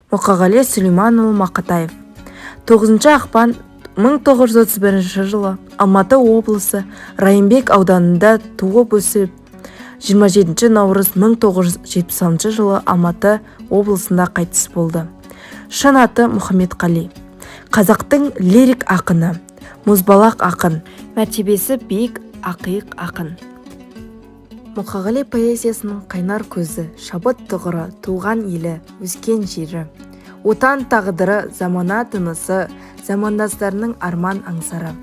Мұқағали Сүлейменұлы Мақатаев. 9 ақпан 1931 жылы Алматы облысы Райымбек ауданында туып өсіп, 27 наурыз 1976 жылы Алматы облысында қайтыс болды. Шын аты Мұхамедқали. Қазақтың лирик ақыны, мұзбалақ ақын, мәртебесі биік ақиық ақын. Мұқағали поэзиясының қайнар көзі, шабыт тұғыры, туған елі, өскен жері, отан тағдыры, замана тынысы, замандастарының арман аңсары.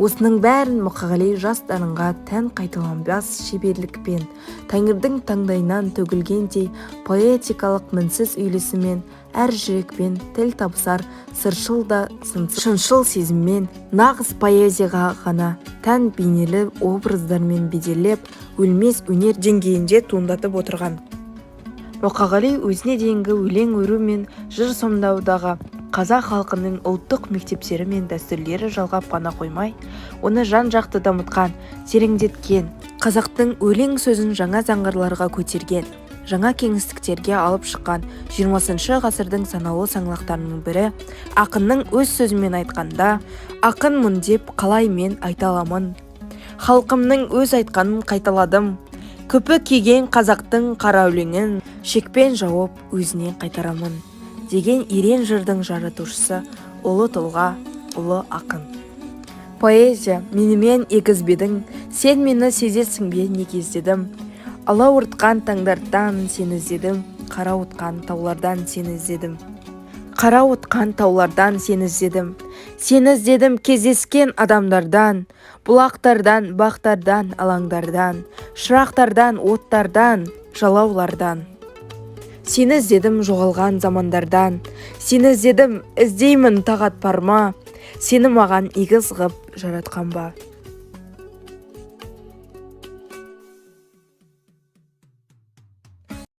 Осының бәрін Мұқағали жас дарынға тән қайталанбас шеберлікпен, тәңірдің таңдайынан төгілгендей поэтикалық мінсіз үйлесімен, әр жүрекпен тіл табысар сыршыл да шыншыл сезіммен, нағыз поэзияға ғана тән бейнелі образдармен беделеп, өлмес өнер деңгейінде туындатып отырған. Мұқағали өзіне дейінгі өлең өру мен жыр сомдаудағы қазақ халқының ұлттық мектептері мен дәстүрлері жалғап қана қоймай, оны жан-жақты дамытқан, тереңдеткен, қазақтың өлең сөзін жаңа жаңғырларға көтерген, жаңа кеңістіктерге алып шыққан 20 ғасырдың санаулы саңлақтарының бірі, ақынның өз сөзімен айтқанда, ақынмын деп қалай мен айта аламын, халқымның өз айтқанын қайталадым, күпі киген қазақтың қара өлеңін шекпен жауып өзіне қайтарамын деген ерен жырдың жаратушысы, ұлы тұлға, ұлы ақын. Поэзия, менімен егізбедің, сен мені сезесің бе неге іздедім, ала ұртқан таңдардан сені іздедім, қара отқан таулардан сені іздедім. Қара отқан таулардан сені іздедім, сені іздедім кездескен адамдардан, бұлақтардан, бақтардан, алаңдардан, шырақтардан, оттардан, жалаулардан. Сені іздедім жоғалған замандардан, сені іздедім іздеймін тағат парма, сені маған егіз ғып жаратқан ба.